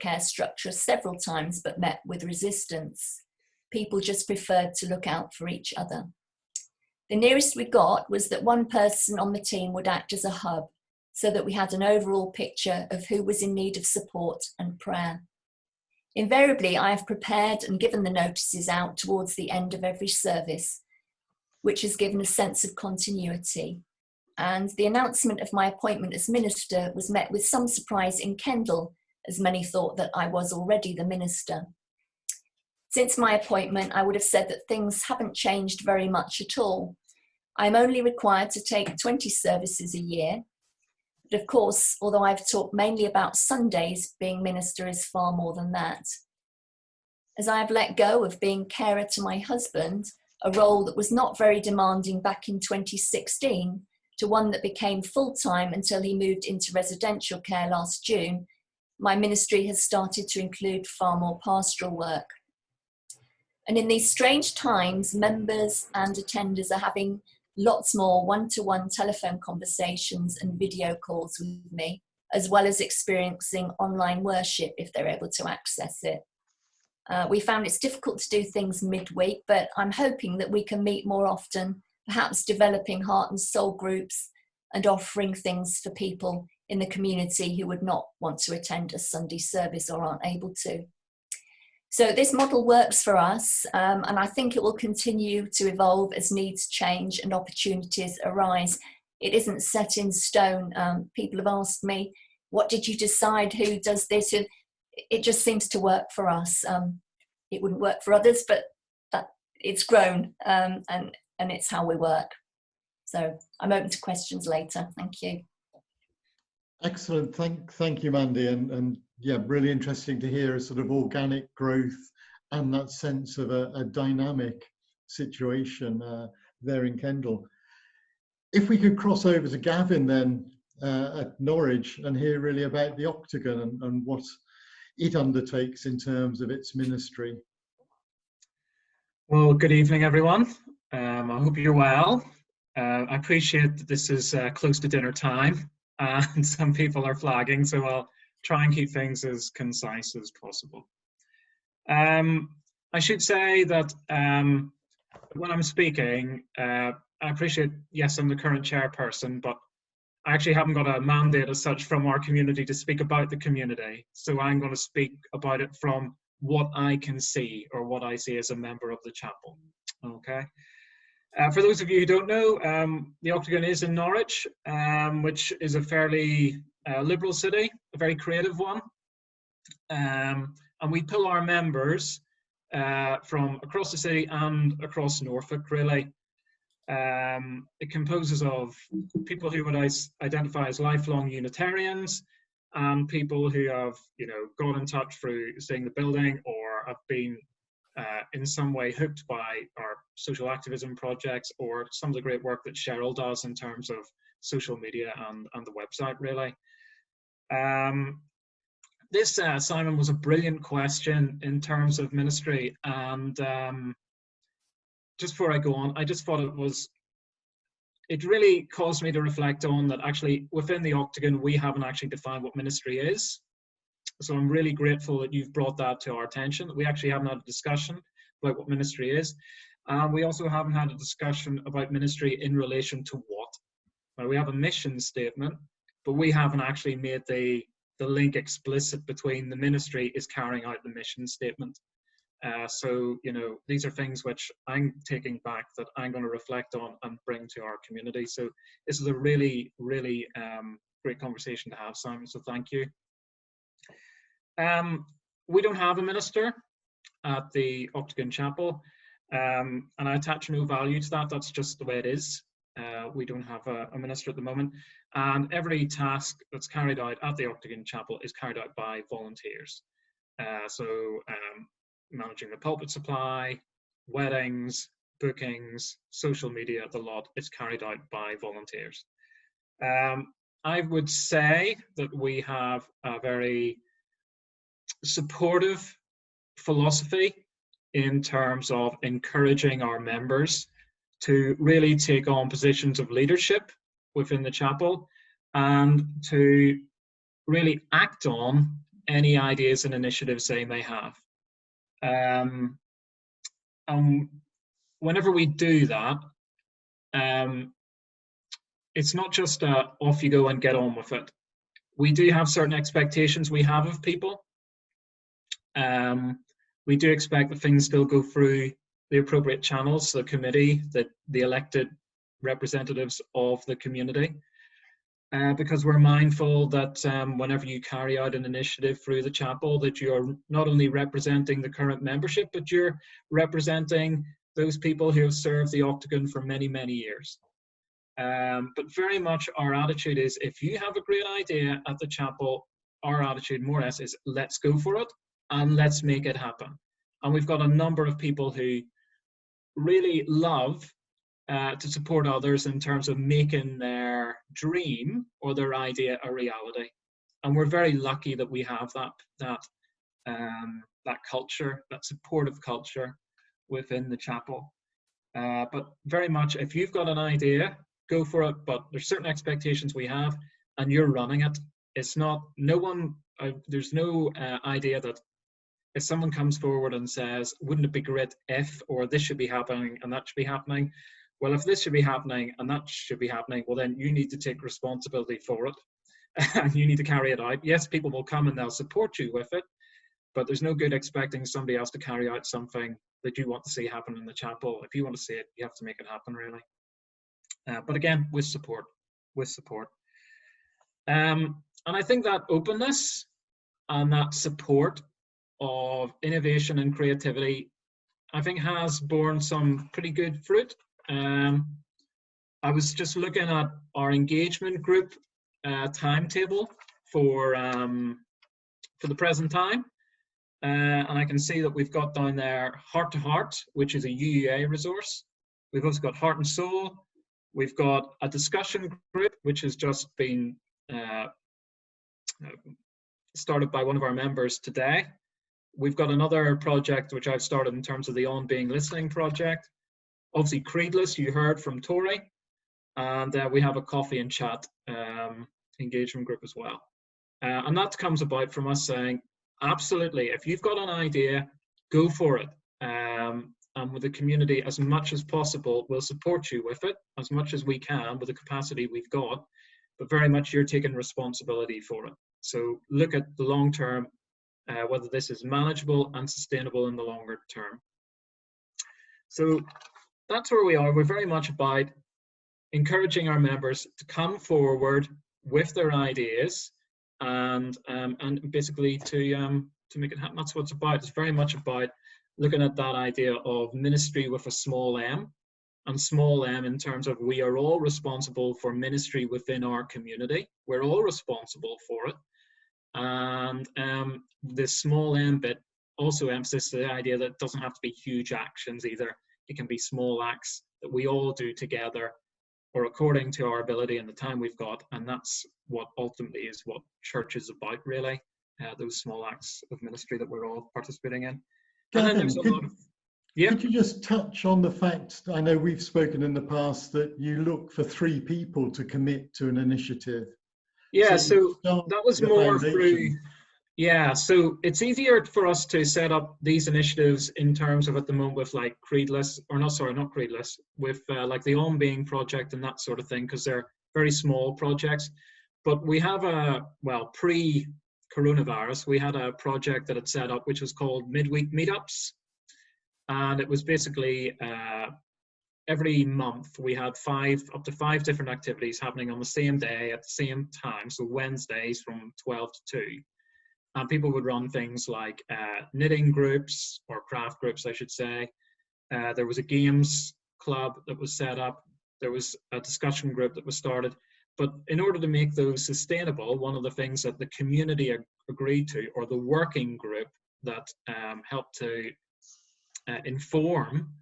care structure several times, but met with resistance. People just preferred to look out for each other. The nearest we got was that one person on the team would act as a hub, so that we had an overall picture of who was in need of support and prayer. Invariably, I have prepared and given the notices out towards the end of every service, which has given a sense of continuity. And the announcement of my appointment as minister was met with some surprise in Kendal, as many thought that I was already the minister. Since my appointment, I would have said that things haven't changed very much at all. I'm only required to take 20 services a year. But of course, although I've talked mainly about Sundays, being minister is far more than that. As I have let go of being carer to my husband, a role that was not very demanding back in 2016, to one that became full-time until he moved into residential care last June, my ministry has started to include far more pastoral work. And in these strange times, members and attenders are having lots more one-to-one telephone conversations and video calls with me, as well as experiencing online worship if they're able to access it. We found it's difficult to do things midweek, but I'm hoping that we can meet more often, perhaps developing heart and soul groups and offering things for people in the community who would not want to attend a Sunday service or aren't able to. So this model works for us, and I think it will continue to evolve as needs change and opportunities arise. It isn't set in stone. People have asked me, what did you decide, who does this? It just seems to work for us. It wouldn't work for others, but it's grown, and it's how we work. So I'm open to questions later. Thank you. Excellent. Thank you, Mandy. And yeah, really interesting to hear a sort of organic growth and that sense of a dynamic situation there in Kendal. If we could cross over to Gavin then at Norwich and hear really about the Octagon and what it undertakes in terms of its ministry. Well, good evening, everyone. I hope you're well. I appreciate that this is close to dinner time and some people are flagging, so I'll try and keep things as concise as possible. I should say that when I'm speaking, I appreciate, yes, I'm the current chairperson, but I actually haven't got a mandate as such from our community to speak about the community. So I'm going to speak about it from what I can see, or what I see as a member of the chapel. Okay. For those of you who don't know, the Octagon is in Norwich, which is a fairly liberal city, a very creative one. And we pull our members from across the city and across Norfolk, really. It composes of people who would identify as lifelong Unitarians, and people who have, got in touch through seeing the building, or have been in some way hooked by our social activism projects, or some of the great work that Cheryl does in terms of social media and the website, really. This, Simon, was a brilliant question in terms of ministry, and just before I go on, I just thought it really caused me to reflect on that actually within the Octagon we haven't actually defined what ministry is. So I'm really grateful that you've brought that to our attention, that we actually haven't had a discussion about what ministry is. We also haven't had a discussion about ministry in relation to what. Now, we have a mission statement, but we haven't actually made the link explicit between the ministry is carrying out the mission statement. So, these are things which I'm taking back that I'm going to reflect on and bring to our community. So this is a really, really great conversation to have, Simon, so thank you. We don't have a minister at the Octagon Chapel, and I attach no value to that. That's just the way it is. We don't have a minister at the moment, and every task that's carried out at the Octagon Chapel is carried out by volunteers. Managing the pulpit supply, weddings, bookings, social media, the lot is carried out by volunteers. I would say that we have a very supportive philosophy in terms of encouraging our members to really take on positions of leadership within the chapel and to really act on any ideas and initiatives they may have. Whenever we do that, it's not just off you go and get on with it. We do have certain expectations we have of people. We do expect that things still go through the appropriate channels, the committee, the elected representatives of the community, because we're mindful that whenever you carry out an initiative through the chapel, that you're not only representing the current membership, but you're representing those people who have served the Octagon for many, many years. But very much our attitude is, if you have a great idea at the chapel, our attitude more or less is, let's go for it and let's make it happen. And we've got a number of people who really love to support others in terms of making their dream or their idea a reality. And we're very lucky that we have that culture, that supportive culture within the chapel. But very much, if you've got an idea, go for it. But there's certain expectations we have, and you're running it. It's not, there's no idea that if someone comes forward and says, wouldn't it be great if, or this should be happening and that should be happening. Well, if this should be happening and that should be happening, well, then you need to take responsibility for it and you need to carry it out. Yes, people will come and they'll support you with it, but there's no good expecting somebody else to carry out something that you want to see happen in the chapel. If you want to see it, you have to make it happen, really. But again, with support. And I think that openness and that support of innovation and creativity, I think, has borne some pretty good fruit. I was just looking at our engagement group timetable for the present time, and I can see that we've got down there Heart to Heart, which is a UEA resource. We've also got Heart and Soul. We've got a discussion group, which has just been started by one of our members today. We've got another project which I've started in terms of the On Being Listening project. Obviously, Creedless, you heard from Tori, and we have a coffee and chat engagement group as well. And that comes about from us saying, absolutely, if you've got an idea, go for it. And with the community, as much as possible, we'll support you with it, as much as we can with the capacity we've got, but very much you're taking responsibility for it. So look at the long term, whether this is manageable and sustainable in the longer term. So that's where we are. We're very much about encouraging our members to come forward with their ideas and basically to make it happen. That's what it's about. It's very much about looking at that idea of ministry with a small m, and small m in terms of we are all responsible for ministry within our community. We're all responsible for it. And the small m bit also emphasizes the idea that it doesn't have to be huge actions either. It can be small acts that we all do together or according to our ability and the time we've got. And that's what ultimately is what church is about, really, those small acts of ministry that we're all participating in. Gavin, could you just touch on the fact, I know we've spoken in the past, that you look for 3 people to commit to an initiative. Yeah, so that was more through, yeah, so it's easier for us to set up these initiatives in terms of at the moment with like Creedless, or not Creedless, with like the On Being project and that sort of thing, because they're very small projects. But we have pre-coronavirus, we had a project that had set up which was called Midweek Meetups. And it was basically every month we had up to 5 different activities happening on the same day at the same time. So Wednesdays from 12 to 2. And people would run things like knitting groups, or craft groups, I should say. There was a games club that was set up. There was a discussion group that was started. But in order to make those sustainable, one of the things that the community agreed to, or the working group that helped to inform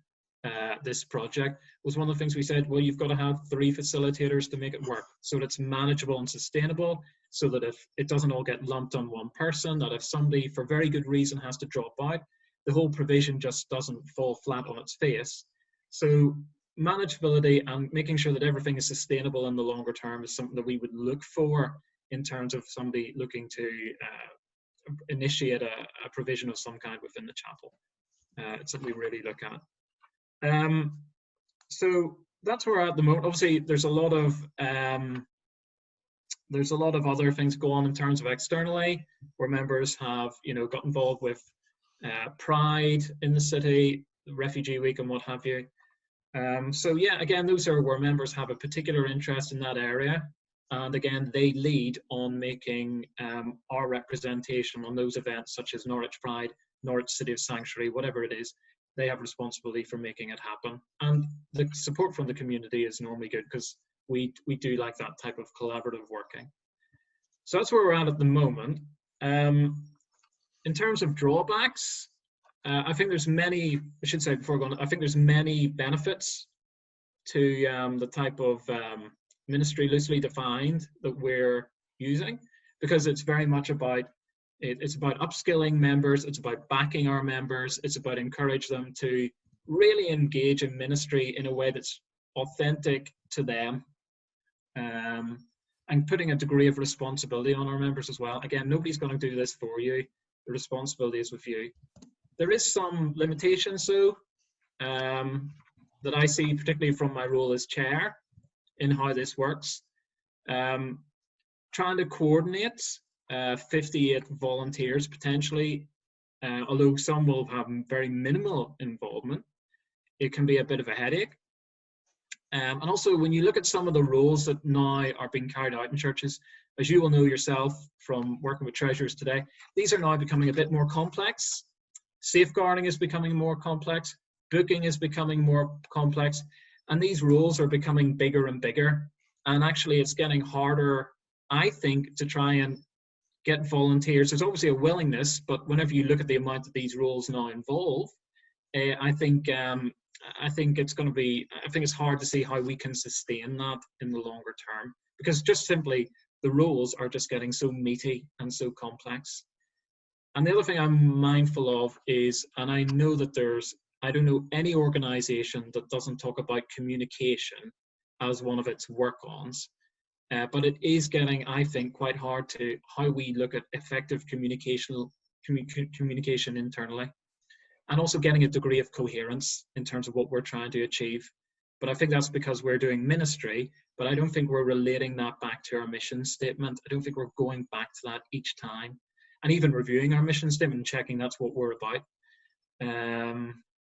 this project, was one of the things we said, well, you've got to have 3 facilitators to make it work, so that it's manageable and sustainable, so that if it doesn't all get lumped on one person, that if somebody for very good reason has to drop out, the whole provision just doesn't fall flat on its face. So manageability and making sure that everything is sustainable in the longer term is something that we would look for in terms of somebody looking to initiate a provision of some kind within the chapel. It's something we really look at. So that's where we're at the moment. Obviously, there's a lot of other things go on in terms of externally, where members have, got involved with Pride in the city, Refugee Week, and what have you. So yeah, again, those are where members have a particular interest in that area, and again, they lead on making our representation on those events, such as Norwich Pride, Norwich City of Sanctuary, whatever it is. They have responsibility for making it happen, and the support from the community is normally good because we do like that type of collaborative working. So that's where we're at the moment. In terms of drawbacks, I think there's many. I should say before going, I think there's many benefits to the type of ministry loosely defined that we're using, because it's very much about. It's about upskilling members, it's about backing our members, it's about encouraging them to really engage in ministry in a way that's authentic to them, and putting a degree of responsibility on our members as well. Again, nobody's going to do this for you. The responsibility is with you. There is some limitations, though, that I see, particularly from my role as chair, in how this works. Trying to coordinate 58 volunteers potentially, although some will have very minimal involvement, it can be a bit of a headache. And also, when you look at some of the roles that now are being carried out in churches, as you will know yourself from working with treasurers today, these are now becoming a bit more complex. Safeguarding is becoming more complex, booking is becoming more complex, and these roles are becoming bigger and bigger. And actually, it's getting harder, I think, to try and get volunteers. There's obviously a willingness, but whenever you look at the amount that these roles now involve, I think it's going to be. I think it's hard to see how we can sustain that in the longer term, because just simply the roles are just getting so meaty and so complex. And the other thing I'm mindful of is, and I know that I don't know any organisation that doesn't talk about communication as one of its work-ons. But it is getting, I think, quite hard to how we look at effective communication internally, and also getting a degree of coherence in terms of what we're trying to achieve. But I think that's because we're doing ministry, but I don't think we're relating that back to our mission statement. I don't think we're going back to that each time, and even reviewing our mission statement and checking that's what we're about.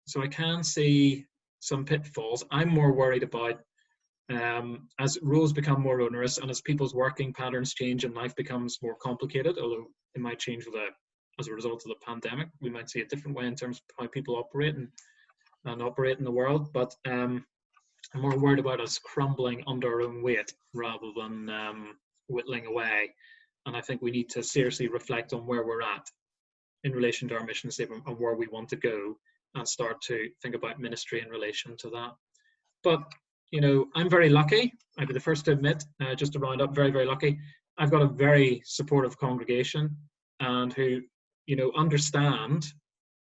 So I can see some pitfalls. I'm more worried about as roles become more onerous and as people's working patterns change and life becomes more complicated, although it might change as a result of the pandemic. We might see a different way in terms of how people operate and operate in the world, but I'm more worried about us crumbling under our own weight rather than whittling away. And I think we need to seriously reflect on where we're at in relation to our mission statement and where we want to go, and start to think about ministry in relation to that. But I'm very lucky. I'd be the first to admit, just to round up, very, very lucky. I've got a very supportive congregation, and who, understand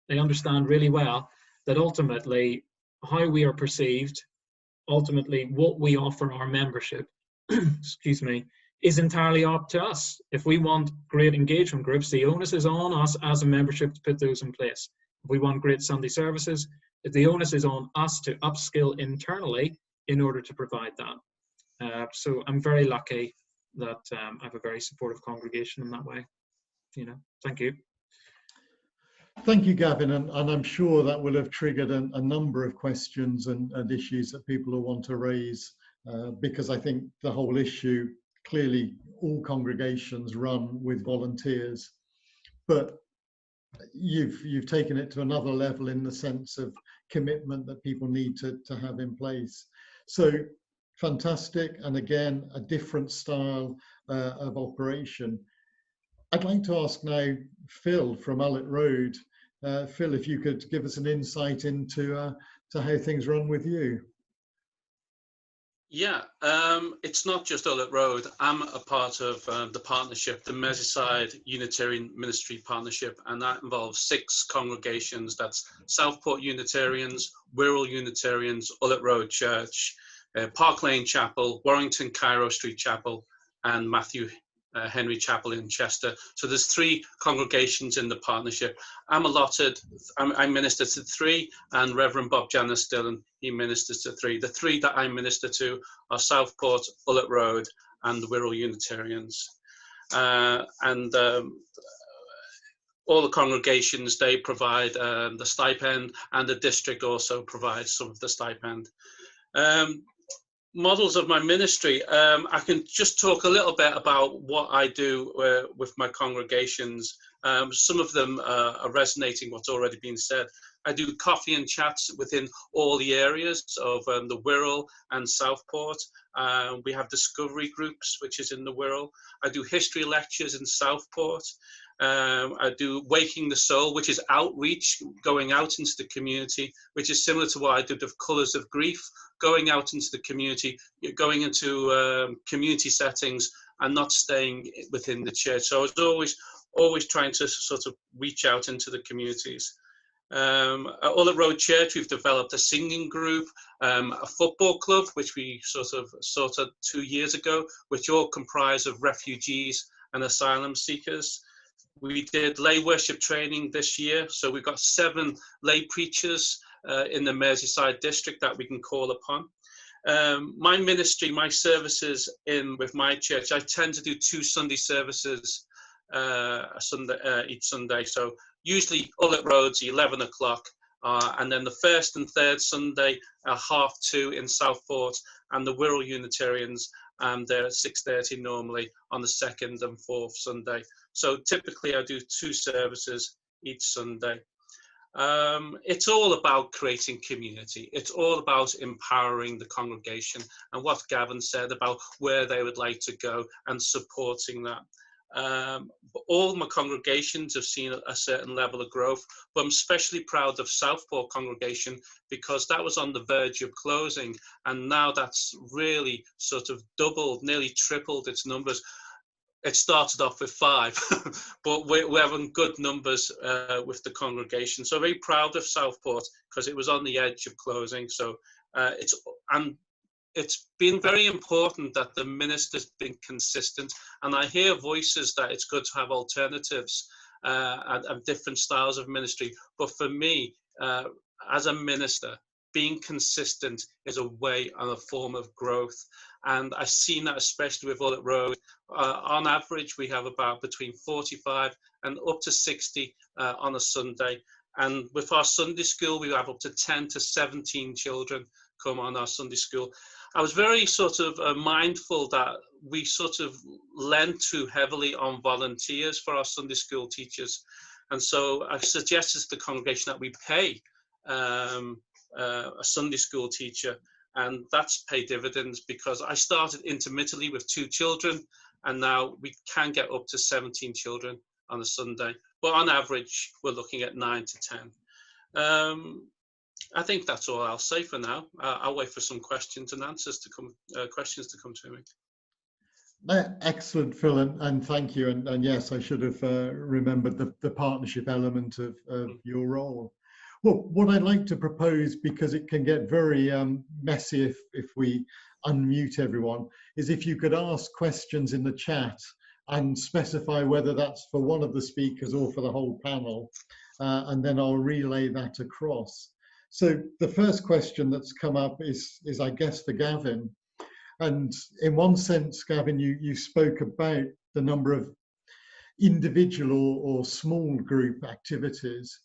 really well that ultimately how we are perceived, ultimately what we offer our membership, excuse me, is entirely up to us. If we want great engagement groups, the onus is on us as a membership to put those in place. If we want great Sunday services, the onus is on us to upskill internally in order to provide that. So I'm very lucky that I have a very supportive congregation in that way. Thank you. Thank you, Gavin, and I'm sure that will have triggered a number of questions and issues that people will want to raise, because I think the whole issue, clearly all congregations run with volunteers, but you've taken it to another level in the sense of commitment that people need to have in place. So fantastic, and again, a different style of operation. I'd like to ask now Phil from Ullet Road. Phil, if you could give us an insight into to how things run with you. Yeah, it's not just Ullet Road. I'm a part of the partnership, the Merseyside Unitarian Ministry Partnership, and that involves 6 congregations. That's Southport Unitarians, Wirral Unitarians, Ullet Road Church, Park Lane Chapel, Warrington Cairo Street Chapel, and Matthew Henry Chapel in Chester. So there's 3 congregations in the partnership. I minister to 3, and Reverend Bob Janis Dillon, he ministers to 3. The 3 that I minister to are Southport, Ullet Road, and the Wirral Unitarians. All the congregations, they provide the stipend, and the district also provides some of the stipend. Models of my ministry, I can just talk a little bit about what I do with my congregations. Some of them are resonating what's already been said. I do coffee and chats within all the areas of the Wirral and Southport. We have discovery groups, which is in the Wirral. I do history lectures in Southport. I do Waking the Soul, which is outreach, going out into the community, which is similar to what I did with Colours of Grief, going out into the community, going into community settings and not staying within the church. So I was always trying to sort of reach out into the communities. At Ullet Road Church, we've developed a singing group, a football club, which we sorted 2 years ago, which all comprise of refugees and asylum seekers. We did lay worship training this year, so we've got 7 lay preachers in the Merseyside district that we can call upon. My ministry, my services with my church, I tend to do 2 Sunday services each Sunday. So usually Ullet Road's 11 o'clock, and then the first and third Sunday are 2:30 in Southport, and the Wirral Unitarians, they're at 6:30 normally on the second and fourth Sunday. So typically I do 2 services each Sunday. It's all about creating community. It's all about empowering the congregation, and what Gavin said about where they would like to go and supporting that. All my congregations have seen a certain level of growth, but I'm especially proud of Southport congregation because that was on the verge of closing, and now that's really sort of doubled, nearly tripled its numbers. It started off with 5, but we're having good numbers with the congregation. So very proud of Southport because it was on the edge of closing. So it's been very important that the minister's been consistent, and I hear voices that it's good to have alternatives and different styles of ministry. But for me, as a minister, being consistent is a way and a form of growth. And I've seen that especially with Ullet Road. On average, we have about between 45 and up to 60 on a Sunday. And with our Sunday school, we have up to 10 to 17 children come on our Sunday school. I was very sort of mindful that we sort of lent too heavily on volunteers for our Sunday school teachers. And so I suggested to the congregation that we pay a Sunday school teacher, and that's paid dividends because I started intermittently with 2 children, and now we can get up to 17 children on a Sunday. But on average, we're looking at 9 to 10. I think that's all I'll say for now. I'll wait for some questions and answers to come, to me. Excellent, Phil, and thank you. And yes, I should have remembered the partnership element of your role. Well, what I'd like to propose, because it can get very messy if we unmute everyone, is if you could ask questions in the chat and specify whether that's for one of the speakers or for the whole panel, and then I'll relay that across. So the first question that's come up is I guess for Gavin. And in one sense, Gavin, you spoke about the number of individual or small group activities.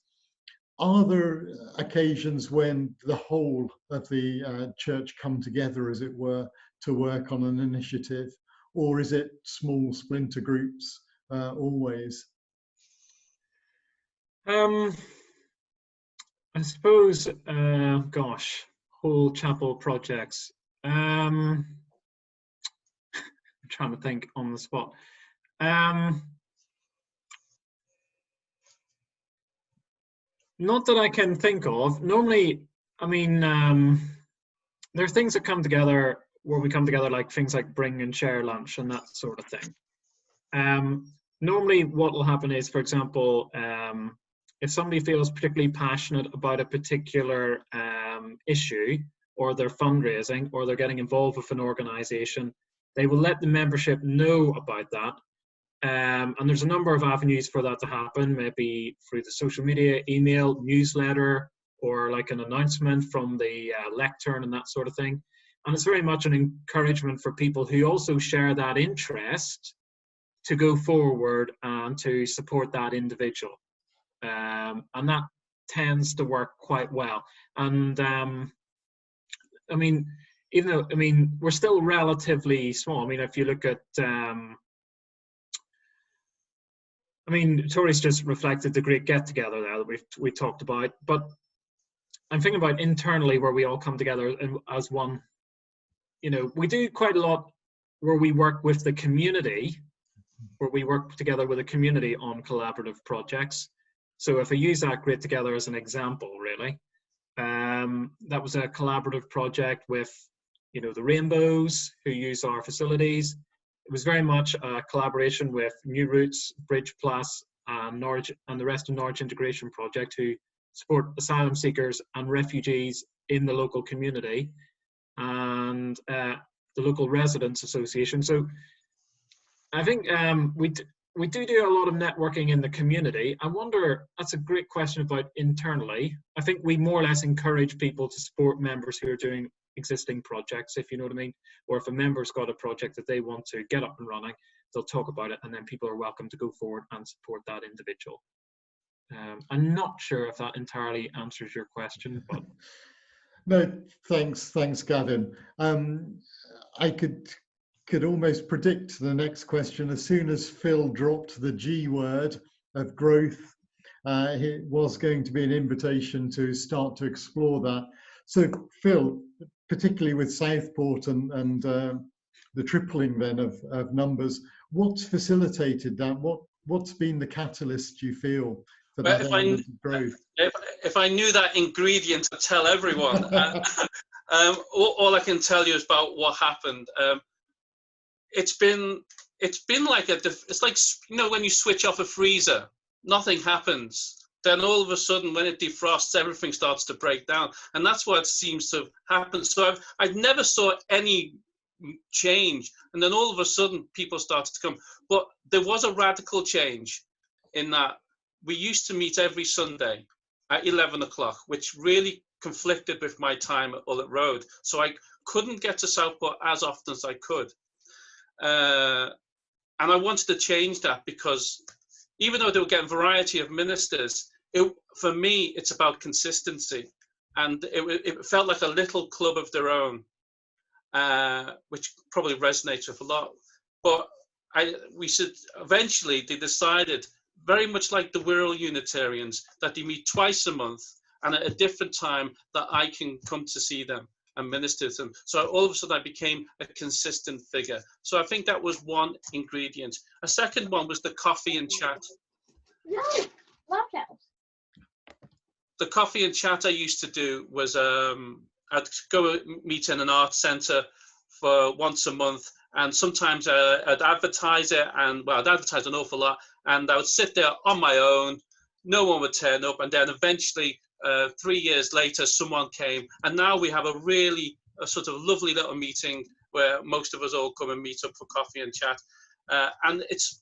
Are there occasions when the whole of the church come together, as it were, to work on an initiative, or is it small splinter groups always? I suppose, gosh, whole chapel projects. I'm trying to think on the spot. Not that I can think of. Normally, I mean, there are things that come together where we come together, like things like bring and share lunch and that sort of thing. Normally what will happen is, for example, if somebody feels particularly passionate about a particular issue, or they're fundraising, or they're getting involved with an organization, they will let the membership know about that, And there's a number of avenues for that to happen, maybe through the social media, email, newsletter, or like an announcement from the lectern and that sort of thing. And it's very much an encouragement for people who also share that interest to go forward and to support that individual. And that tends to work quite well. And I mean, even though, I mean, we're still relatively small. I mean, if you look at, I mean, Tori's just reflected the great get-together there that we talked about, but I'm thinking about internally where we all come together as one. You know, we do quite a lot where we work with the community, where we work together with the community on collaborative projects. So if I use that Great Together as an example, really, that was a collaborative project with, you know, the Rainbows who use our facilities. It was very much a collaboration with New Roots, Bridge Plus, and Norwich, and the rest of Norwich Integration Project, who support asylum seekers and refugees in the local community, and the local residents association. So I think we do a lot of networking in the community. I wonder, that's a great question about internally. I think we more or less encourage people to support members who are doing existing projects, if you know what I mean. Or if a member's got a project that they want to get up and running, they'll talk about it, and then people are welcome to go forward and support that individual. I'm not sure if that entirely answers your question, but no, thanks, Gavin. I could almost predict the next question. As soon as Phil dropped the G word of growth, it was going to be an invitation to start to explore that. So Phil, particularly with Southport and the tripling then of numbers, what's facilitated that? What's been the catalyst, you feel, for that element of growth? If I knew that ingredient, I'd tell everyone. All I can tell you is about what happened. It's been like it's like, you know, when you switch off a freezer, nothing happens. Then all of a sudden, when it defrosts, everything starts to break down, and that's what seems to have happened. So I never saw any change, and then all of a sudden, people started to come. But there was a radical change in that we used to meet every Sunday at 11 o'clock, which really conflicted with my time at Ullet Road. So I couldn't get to Southport as often as I could. And I wanted to change that, because even though they were getting variety of ministers, for me, it's about consistency. And it felt like a little club of their own, which probably resonates with a lot. But we should eventually, they decided, very much like the Wirral Unitarians, that they meet twice a month and at a different time that I can come to see them and minister to them. So all of a sudden I became a consistent figure. So I think that was one ingredient. A second one was the coffee and chat. The coffee and chat I used to do was I'd go meet in an art centre for once a month, and sometimes I'd advertise it, and well, I'd advertise an awful lot, and I would sit there on my own, no one would turn up, and then eventually 3 years later someone came, and now we have a sort of lovely little meeting where most of us all come and meet up for coffee and chat, and it's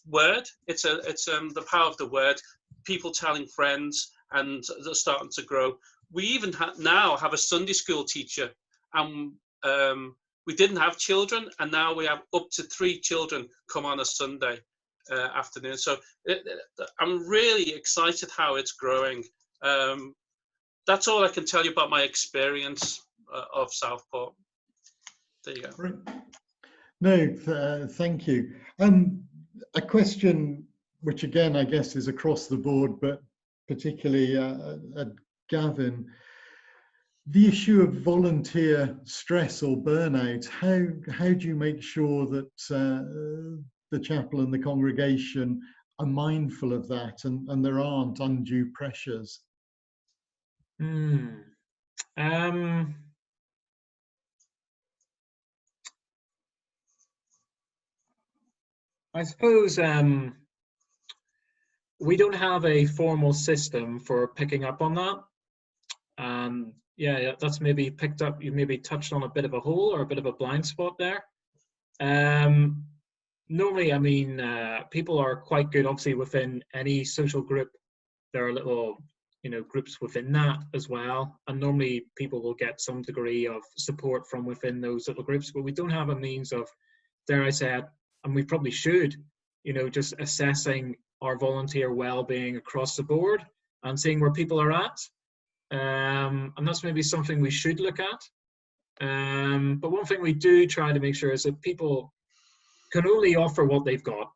word, it's the power of the word, people telling friends, and they're starting to grow. We even now have a Sunday school teacher, and we didn't have children, and now we have up to 3 children come on a Sunday afternoon. So I'm really excited how it's growing. That's all I can tell you about my experience of Southport. There you go. No, thank you. A question which again I guess is across the board, but particularly at Gavin, the issue of volunteer stress or burnout. How do you make sure that the chapel and the congregation are mindful of that, and there aren't undue pressures? I suppose we don't have a formal system for picking up on that. Yeah, that's maybe picked up, you maybe touched on a bit of a hole or a bit of a blind spot there. normally, I mean, people are quite good, obviously, within any social group. There are little, groups within that as well. And normally people will get some degree of support from within those little groups, but we don't have a means of, dare I say it, and we probably should, just assessing our volunteer well-being across the board and seeing where people are at. And that's maybe something we should look at. But one thing we do try to make sure is that people can only offer what they've got,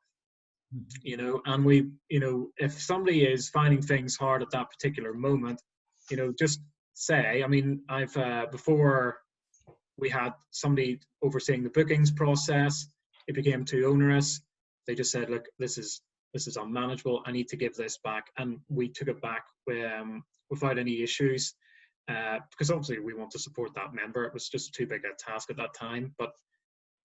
and we, if somebody is finding things hard at that particular moment, just say, I mean, I've, before we had somebody overseeing the bookings process, it became too onerous. They just said, look, this is unmanageable. I need to give this back. And we took it back without any issues, because obviously we want to support that member. It was just too big a task at that time. But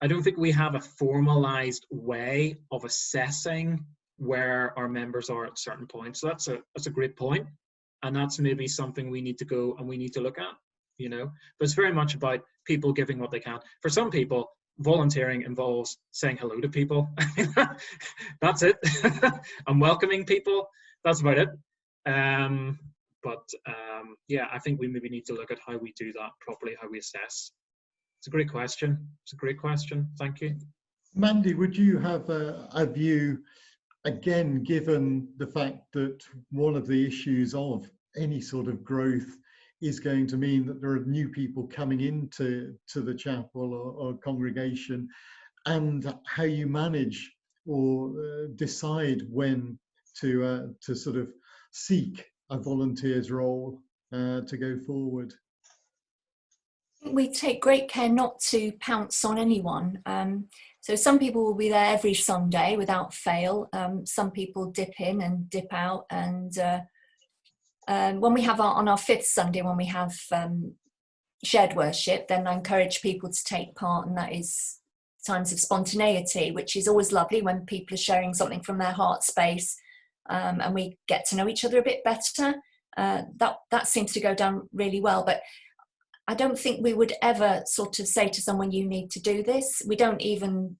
I don't think we have a formalized way of assessing where our members are at certain points. So that's a great point. And that's maybe something we need to go and we need to look at, But it's very much about people giving what they can. For some people, volunteering involves saying hello to people. That's it. And welcoming people. That's about it. Yeah, I think we maybe need to look at how we do that properly, how we assess. It's a great question. Thank you. Mandy, would you have a view, again, given the fact that one of the issues of any sort of growth is going to mean that there are new people coming into the chapel or congregation, and how you manage or decide when to sort of seek a volunteer's role to go forward? We take great care not to pounce on anyone. So some people will be there every Sunday without fail. Some people dip in and dip out. And when we have on our fifth Sunday, when we have shared worship, then I encourage people to take part, and that is times of spontaneity, which is always lovely when people are sharing something from their heart space, and we get to know each other a bit better. That seems to go down really well. But I don't think we would ever sort of say to someone, you need to do this. We don't even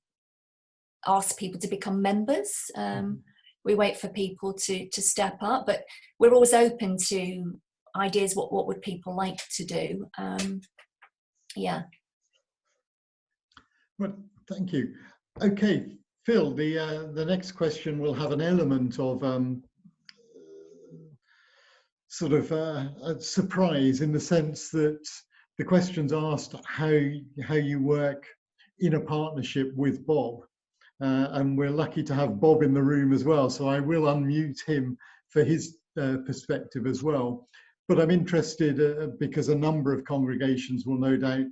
ask people to become members. We wait for people to step up, but we're always open to ideas. What would people like to do? Yeah. Well, thank you. Okay, Phil, the next question will have an element of sort of a surprise, in the sense that the question's asked how you work in a partnership with Bob, and we're lucky to have Bob in the room as well, so I will unmute him for his perspective as well. But I'm interested, because a number of congregations will no doubt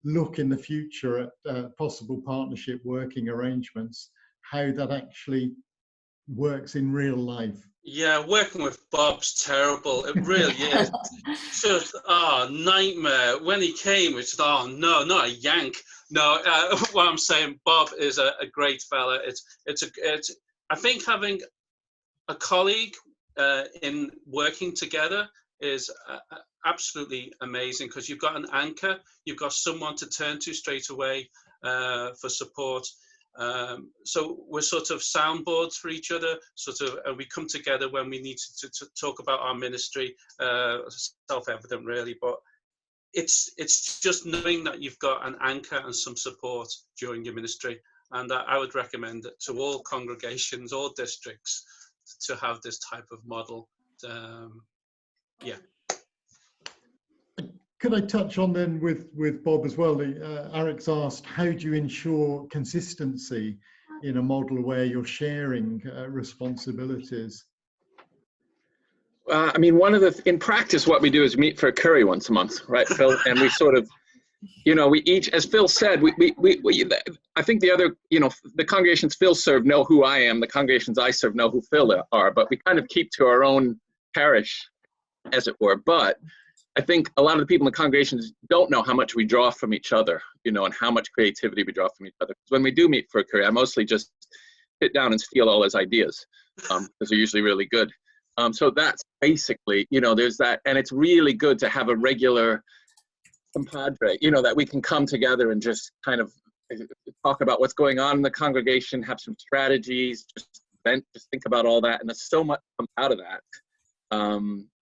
look in the future at possible partnership working arrangements, how that actually works in real life. Yeah, working with Bob's terrible. It really is. Just nightmare. When he came, it's no, not a yank. No, what I'm saying, Bob is a great fella. It's I think having a colleague in working together is absolutely amazing, because you've got an anchor, you've got someone to turn to straight away for support. So we're sort of soundboards for each other, and we come together when we need to talk about our ministry. Self-evident, really, but it's just knowing that you've got an anchor and some support during your ministry. And I would recommend it to all congregations, all districts, to have this type of model. Yeah. Could I touch on then with Bob as well? Eric's asked, how do you ensure consistency in a model where you're sharing responsibilities? I mean, in practice, what we do is meet for a curry once a month, right, Phil? And we sort of, we each, as Phil said, I think the other, the congregations Phil served know who I am, the congregations I serve know who Phil are, but we kind of keep to our own parish, as it were. But I think a lot of the people in the congregations don't know how much we draw from each other, and how much creativity we draw from each other. Because when we do meet for a curry, I mostly just sit down and steal all his ideas, because they're usually really good. So that's basically, there's that, and it's really good to have a regular compadre, that we can come together and just kind of talk about what's going on in the congregation, have some strategies, just think about all that, and there's so much comes out of that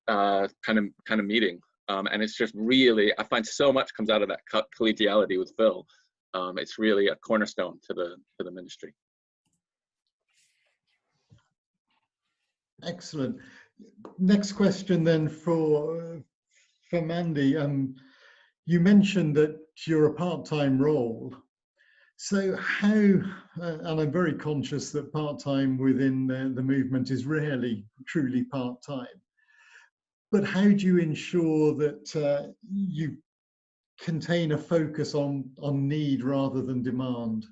kind of meeting, and it's just really, I find so much comes out of that collegiality with Phil. It's really a cornerstone to the ministry. Excellent. Next question then for Mandy. You mentioned that you're a part-time role. So how, and I'm very conscious that part-time within the movement is rarely truly part-time, but how do you ensure that you contain a focus on need rather than demand?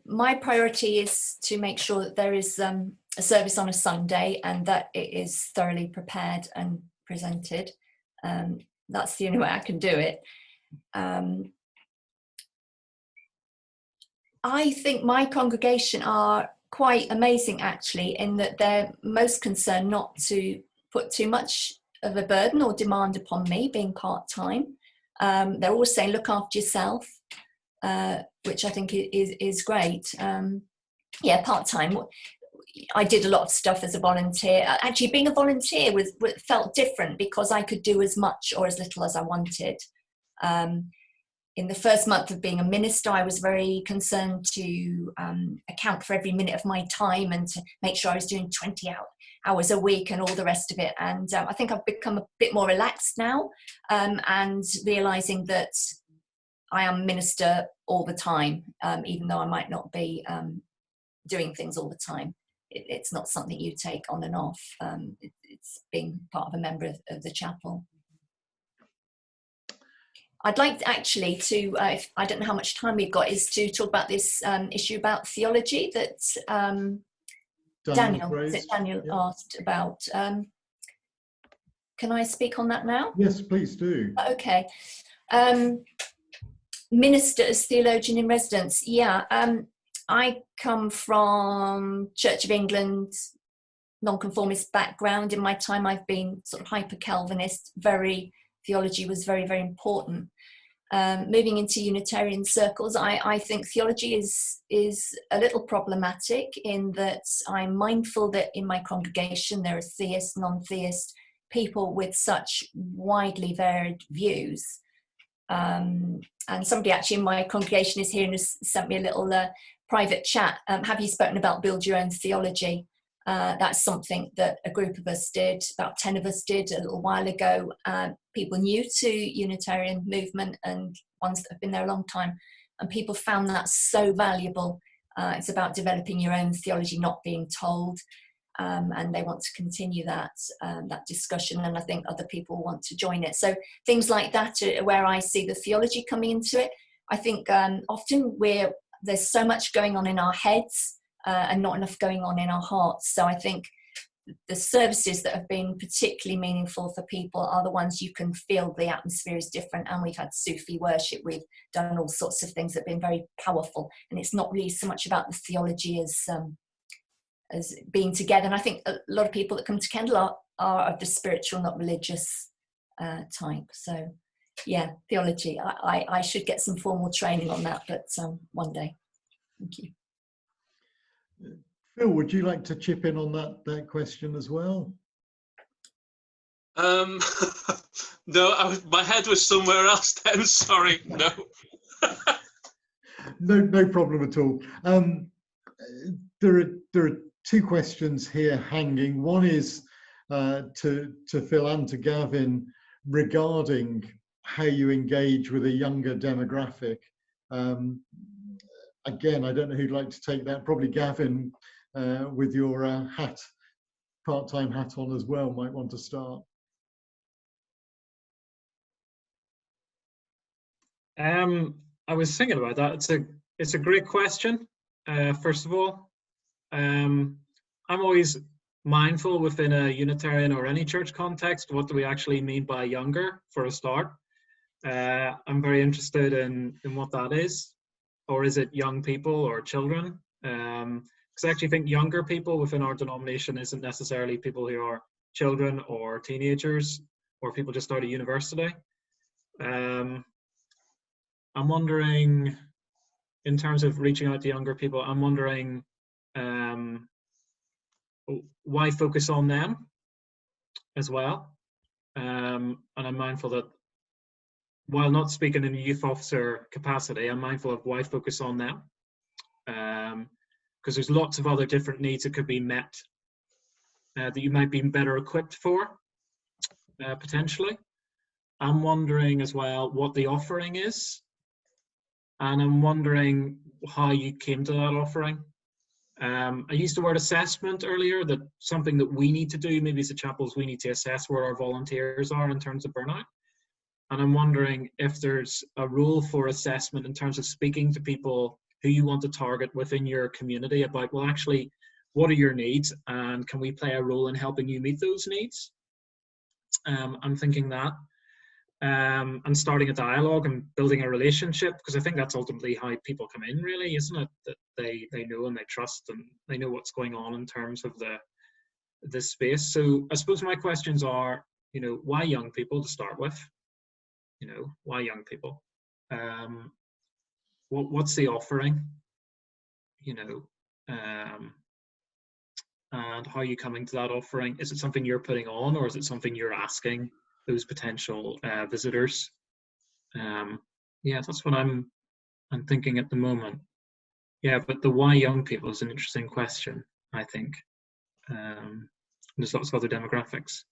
My priority is to make sure that there is a service on a Sunday and that it is thoroughly prepared and presented. That's the only way I can do it. I think my congregation are quite amazing actually, in that they're most concerned not to put too much of a burden or demand upon me being part-time. They're always saying look after yourself, which I think is great. Yeah, part-time. I did a lot of stuff as a volunteer. Actually, being a volunteer felt different because I could do as much or as little as I wanted. In the first month of being a minister, I was very concerned to account for every minute of my time and to make sure I was doing 20 hours a week and all the rest of it. And I think I've become a bit more relaxed now, and realising that I am a minister all the time, even though I might not be doing things all the time. It's not something you take on and off. It's being part of a member of the chapel. I'd like actually to, if I don't know how much time we've got, is to talk about this issue about theology that Daniel asked about. Can I speak on that now? Yes, please do. Okay. Ministers, theologian in residence. Yeah, I come from Church of England, nonconformist background. In my time, I've been sort of hyper-Calvinist. Theology was very, very important. Moving into Unitarian circles, I think theology is a little problematic in that I'm mindful that in my congregation there are theists, non-theists, people with such widely varied views. And somebody actually in my congregation is here and has sent me a little private chat. Have you spoken about build your own theology? That's something that a group of us did, about 10 of us did a little while ago. People new to Unitarian movement and ones that have been there a long time. And people found that so valuable. It's about developing your own theology, not being told. And they want to continue that discussion. And I think other people want to join it. So things like that are where I see the theology coming into it. I think often there's so much going on in our heads and not enough going on in our hearts. So I think the services that have been particularly meaningful for people are the ones you can feel the atmosphere is different. And we've had Sufi worship, we've done all sorts of things that have been very powerful. And it's not really so much about the theology as being together. And I think a lot of people that come to Kendal are of the spiritual, not religious type. So yeah, theology. I should get some formal training on that, but one day. Thank you. Phil, would you like to chip in on that question as well? No, my head was somewhere else then, sorry, no. No problem at all. There are two questions here hanging. One is to Phil and to Gavin regarding how you engage with a younger demographic. Again, I don't know who'd like to take that. Probably Gavin, with your part-time hat on as well, might want to start. I was thinking about that. It's a great question. First of all, I'm always mindful within a Unitarian or any church context, what do we actually mean by younger for a start? I'm very interested in what that is. Or is it young people or children? Because I actually think younger people within our denomination isn't necessarily people who are children or teenagers. or people just out of university. I'm wondering, in terms of reaching out to younger people, I'm wondering why focus on them as well. And I'm mindful that while not speaking in a youth officer capacity, I'm mindful of why focus on them. Because there's lots of other different needs that could be met that you might be better equipped for, potentially. I'm wondering as well what the offering is. And I'm wondering how you came to that offering. I used the word assessment earlier, that something that we need to do, maybe as a chapels, we need to assess where our volunteers are in terms of burnout. And I'm wondering if there's a role for assessment in terms of speaking to people who you want to target within your community about, well, actually, what are your needs, and can we play a role in helping you meet those needs? I'm thinking that. And starting a dialogue and building a relationship, because I think that's ultimately how people come in, really, isn't it? That they know and they trust and they know what's going on in terms of the space. So I suppose my questions are, you know, why young people to start with? You know, why young people? What's the offering? You know, and how are you coming to that offering? Is it something you're putting on, or is it something you're asking those potential visitors? Yeah, that's what I'm thinking at the moment. Yeah, but the why young people is an interesting question, I think. There's lots of other demographics.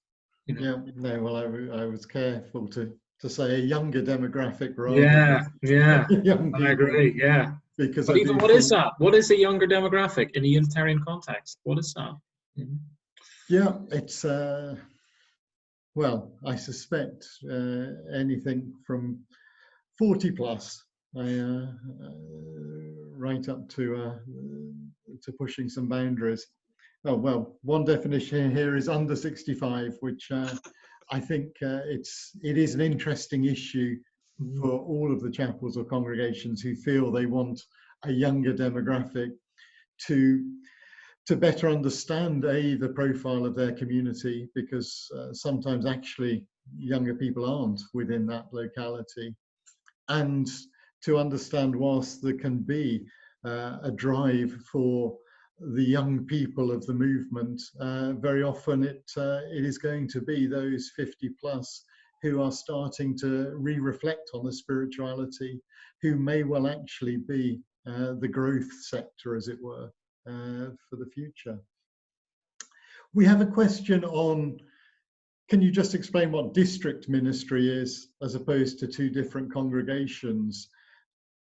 You know. Yeah, no, well, I was careful to say a younger demographic rather yeah, than young people. I agree, yeah. Because But even what is that? What is a younger demographic in a Unitarian context? What is that? Mm-hmm. Yeah, it's, well, I suspect anything from 40 plus, right up to pushing some boundaries. Oh, well, one definition here is under 65, which I think it is an interesting issue for all of the chapels or congregations who feel they want a younger demographic to better understand the profile of their community, because sometimes actually younger people aren't within that locality, and to understand, whilst there can be a drive for the young people of the movement, very often it is going to be those 50 plus who are starting to re-reflect on the spirituality, who may well actually be the growth sector, as it were, for the future. We have a question on, can you just explain what district ministry is as opposed to two different congregations?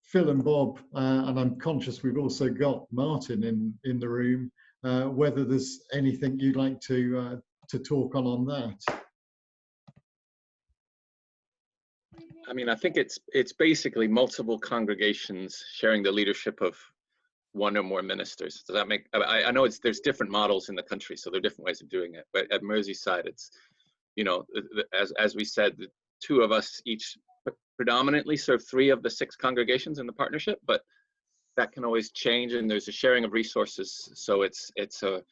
Phil and Bob, and I'm conscious we've also got Martin in the room, whether there's anything you'd like to talk on that. I mean, I think it's basically multiple congregations sharing the leadership of one or more ministers. Does that make? I know there's different models in the country, so there are different ways of doing it. But at Merseyside, it's, you know, as we said, the two of us each predominantly serve 3 of the 6 congregations in the partnership, but that can always change, and there's a sharing of resources. So it's a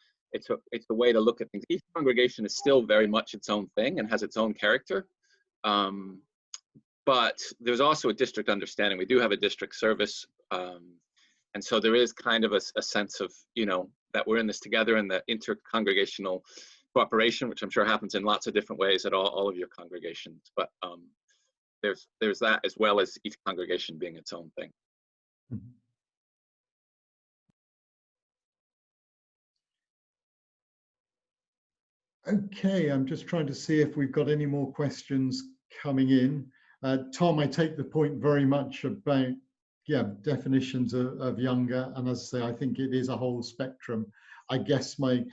way to look at things. Each congregation is still very much its own thing and has its own character. But there's also a district understanding. We do have a district service. And so there is kind of a sense of, you know, that we're in this together, and the inter-congregational cooperation, which I'm sure happens in lots of different ways at all of your congregations. But there's that, as well as each congregation being its own thing. Okay, I'm just trying to see if we've got any more questions coming in. Tom, I take the point very much about, yeah, definitions of younger, and as I say, I think it is a whole spectrum. I guess my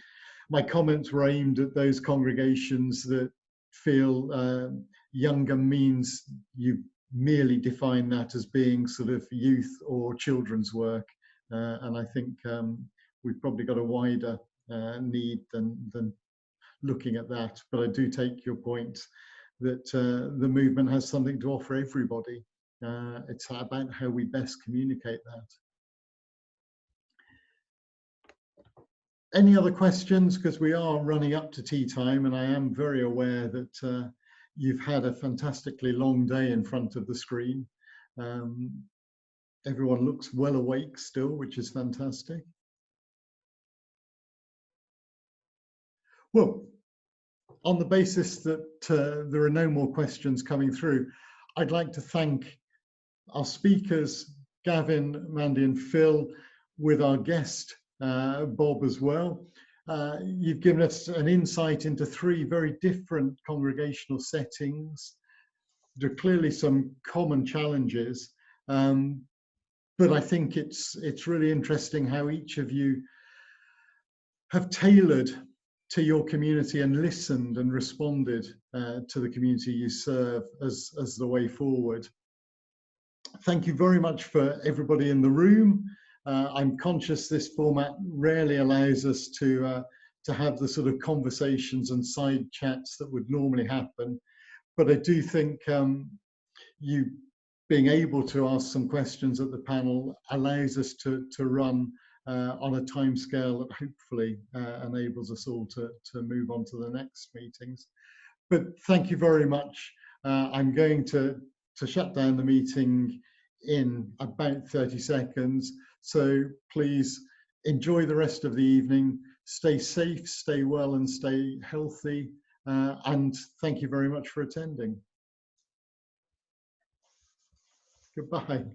comments were aimed at those congregations that feel younger means you merely define that as being sort of youth or children's work, and I think we've probably got a wider need than looking at that. But I do take your point that the movement has something to offer everybody. It's about how we best communicate that. Any other questions? Because we are running up to tea time, and I am very aware that you've had a fantastically long day in front of the screen. Everyone looks well awake still, which is fantastic. Well, on the basis that there are no more questions coming through, I'd like to thank our speakers, Gavin, Mandy and Phil, with our guest, Bob, as well. You've given us an insight into 3 very different congregational settings. There are clearly some common challenges, but I think it's really interesting how each of you have tailored to your community and listened and responded to the community you serve as the way forward. Thank you very much for everybody in the room. I'm conscious this format rarely allows us to have the sort of conversations and side chats that would normally happen, but I do think you being able to ask some questions at the panel allows us to run on a timescale that hopefully enables us all to move on to the next meetings. But thank you very much. I'm going to shut down the meeting in about 30 seconds. So please enjoy the rest of the evening. Stay safe, stay well, and stay healthy. And thank you very much for attending. Goodbye.